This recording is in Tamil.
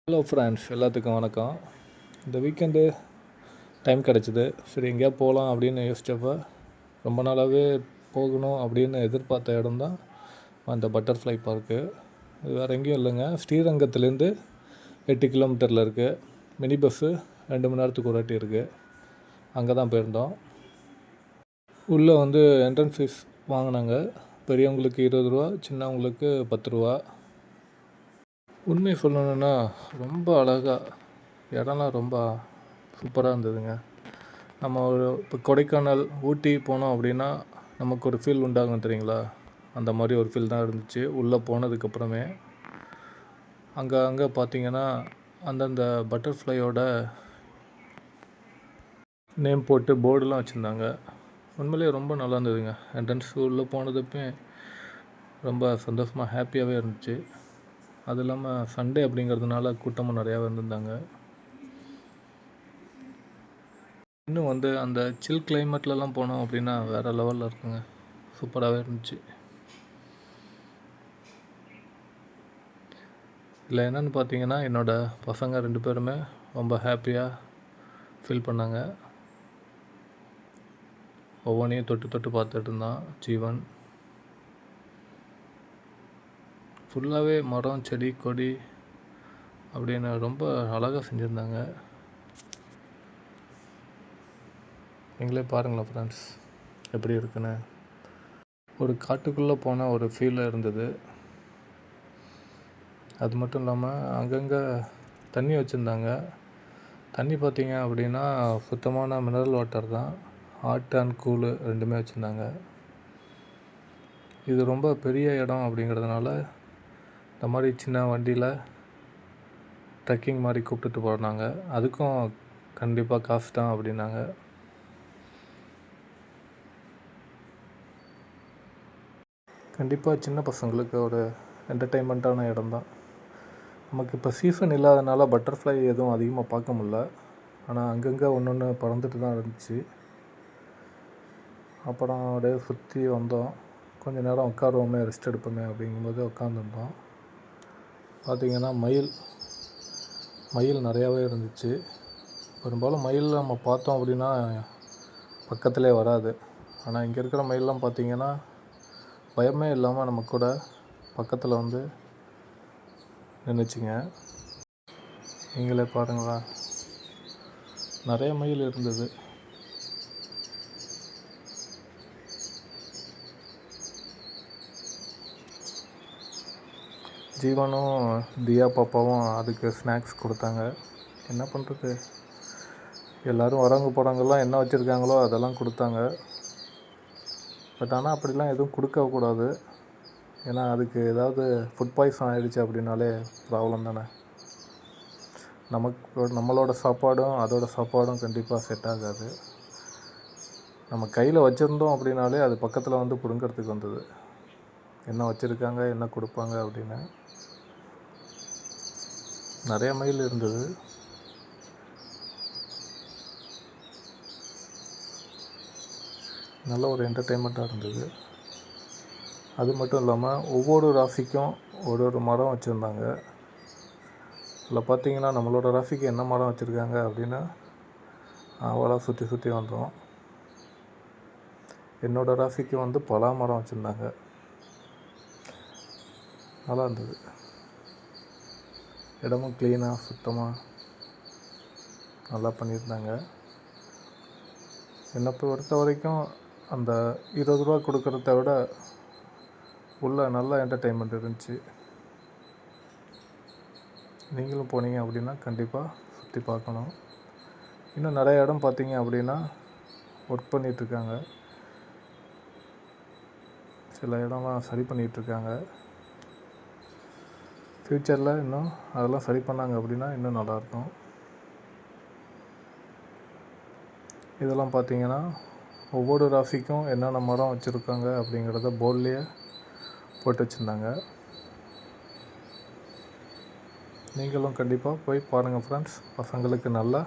ஹலோ ஃப்ரெண்ட்ஸ், எல்லாத்துக்கும் வணக்கம். இந்த வீக்கெண்டு டைம் கிடச்சிது. சரி எங்கேயா போகலாம் அப்படின்னு யோசித்தப்போ ரொம்ப நாளாகவே போகணும் அப்படின்னு எதிர்பார்த்த இடம் தான் அந்த பட்டர்ஃப்ளை பார்க்கு. இது வேறு எங்கேயும் இல்லைங்க, ஸ்ரீரங்கத்துலேருந்து 8 கிலோமீட்டரில் இருக்குது. மினி பஸ்ஸு 2 மணி நேரத்துக்கு ஒரு வாட்டி இருக்குது. அங்கே தான் போயிருந்தோம். உள்ளே என்ட்ரன்ஸ் ஃபீஸ் வாங்கினாங்க. பெரியவங்களுக்கு 20 ரூபா, சின்னவங்களுக்கு 10 ரூபா. உண்மையை சொல்லணுன்னா ரொம்ப அழகாக இடம்லாம் ரொம்ப சூப்பராக இருந்ததுங்க. நம்ம இப்போ கொடைக்கானல், ஊட்டி போனோம் அப்படின்னா நமக்கு ஒரு ஃபீல் உண்டாகும் தெரியுங்களா? அந்த மாதிரி ஒரு ஃபீல் தான் இருந்துச்சு உள்ளே போனதுக்கப்புறமே. அங்கே பார்த்திங்கன்னா அந்தந்த பட்டர்ஃப்ளையோட நேம் போட்டு போர்டுலாம் வச்சுருந்தாங்க. உண்மையிலே ரொம்ப நல்லா இருந்ததுங்க. என்ட்ரன்ஸ் உள்ளே போனதுமே ரொம்ப சந்தோஷமாக ஹாப்பியாகவே இருந்துச்சு. அது இல்லாமல் சண்டே அப்படிங்கிறதுனால கூட்டமும் நிறையா வந்திருந்தாங்க. இன்னும் அந்த சில் கிளைமேட்லலாம் போனோம் அப்படின்னா வேறு லெவலில் இருக்குங்க. சூப்பராகவே இருந்துச்சு. இதில் என்னென்னு பார்த்தீங்கன்னா, என்னோடய பசங்க 2 பேருமே ரொம்ப ஹாப்பியாக ஃபீல் பண்ணாங்க. ஒவ்வொன்றையும் தொட்டு தொட்டு பார்த்துட்டு இருந்தான் ஜீவன். ஃபுல்லாகவே மரம், செடி, கொடி அப்படின்னு ரொம்ப அழகாக செஞ்சுருந்தாங்க. நீங்களே பாருங்களேன் ஃப்ரெண்ட்ஸ், எப்படி இருக்குன்னு. ஒரு காட்டுக்குள்ளே போன ஒரு ஃபீல் இருந்தது. அது மட்டும் இல்லாமல் அங்கங்கே தண்ணி வச்சுருந்தாங்க. தண்ணி பார்த்திங்க அப்படின்னா சுத்தமான மினரல் வாட்டர் தான். ஹாட் அண்ட் கூலு 2மே வச்சுருந்தாங்க. இது ரொம்ப பெரிய இடம் அப்படிங்கிறதுனால இந்த மாதிரி சின்ன வண்டியில் ட்ரெக்கிங் மாதிரி கூப்பிட்டுட்டு போனாங்க. அதுக்கும் கண்டிப்பாக காசு தான் அப்படின்னாங்க. கண்டிப்பாக சின்ன பசங்களுக்கு ஒரு என்டர்டெயின்மெண்ட்டான இடம் தான். நமக்கு இப்போ சீசன் இல்லாதனால பட்டர்ஃப்ளை எதுவும் அதிகமாக பார்க்க முடில. ஆனால் அங்கங்கே ஒன்று பறந்துட்டு தான் இருந்துச்சு. அப்புறம் அப்படியே சுற்றி வந்தோம். கொஞ்சம் நேரம் உட்காருவோமே, ரெஸ்ட் எடுப்போமே அப்படிங்கும்போது உட்காந்துருந்தோம். பார்த்திங்கன்னா மயில் நிறையாவே இருந்துச்சு. பெரும்பாலும் மயில் நம்ம பார்த்தோம் அப்படின்னா பக்கத்துலேயே வராது. ஆனால் இங்கே இருக்கிற மயிலெலாம் பார்த்திங்கன்னா பயமே இல்லாமல் நம்ம கூட பக்கத்தில் நின்றுச்சுங்க. நீங்களே பாருங்களா, நிறைய மயில் இருந்தது. ஜீவனும் தியா பாப்பாவும் அதுக்கு ஸ்நாக்ஸ் கொடுத்தாங்க. என்ன பண்ணுறது, எல்லோரும் வரவங்க போகிறவங்கெல்லாம் என்ன வச்சுருக்காங்களோ அதெல்லாம் கொடுத்தாங்க. பட் ஆனால் அப்படிலாம் எதுவும் கொடுக்கக்கூடாது. ஏன்னா அதுக்கு ஏதாவது ஃபுட் பாய்சன் ஆகிடுச்சு அப்படின்னாலே ப்ராப்ளம் தானே. நம்மளோட சாப்பாடும் அதோட சாப்பாடும் கண்டிப்பாக செட் ஆகாது. நம்ம கையில் வச்சுருந்தோம் அப்படின்னாலே அது பக்கத்தில் பிடுங்கிறதுக்கு வந்தது. என்ன வச்சுருக்காங்க, என்ன கொடுப்பாங்க அப்படின்னு. நிறைய மயில் இருந்தது. நல்ல ஒரு என்டர்டெயின்மெண்ட்டாக இருந்தது. அது மட்டும் இல்லாமல் ஒவ்வொரு ராசிக்கும் ஒரு மரம் வச்சுருந்தாங்க. அதில் பார்த்திங்கன்னா நம்மளோட ராசிக்கு என்ன மரம் வச்சுருக்காங்க அப்படின்னு அவளாக சுற்றி சுற்றி வந்தோம். என்னோடய ராசிக்கு பலா மரம் வச்சுருந்தாங்க. நல்லா இருந்தது. இடமும் க்ளீனாக சுத்தமாக நல்லா பண்ணியிருந்தாங்க. என்னை பொறுத்த வரைக்கும் அந்த 20 ரூபா கொடுக்குறத விட உள்ள நல்ல என்டர்டெயின்மெண்ட் இருந்துச்சு. நீங்களும் போனீங்க அப்படின்னா கண்டிப்பாக சுற்றி பார்க்கணும். இன்னும் நிறைய இடம் பார்த்தீங்க அப்படின்னா ஒர்க் பண்ணிகிட்ருக்காங்க. சில இடம்லாம் சரி பண்ணிகிட்ருக்காங்க. ஃப்யூச்சரில் இன்னும் அதெல்லாம் சரி பண்ணாங்க அப்படின்னா இன்னும் நல்லாயிருக்கும். இதெல்லாம் பார்த்திங்கன்னா ஒவ்வொரு ராசிக்கும் என்னென்ன மரம் வச்சுருக்காங்க அப்படிங்கிறத போர்ட்லேயே போட்டு வச்சுருந்தாங்க. நீங்களும் கண்டிப்பாக போய் பாருங்கள் ஃப்ரெண்ட்ஸ். பசங்களுக்கு நல்லா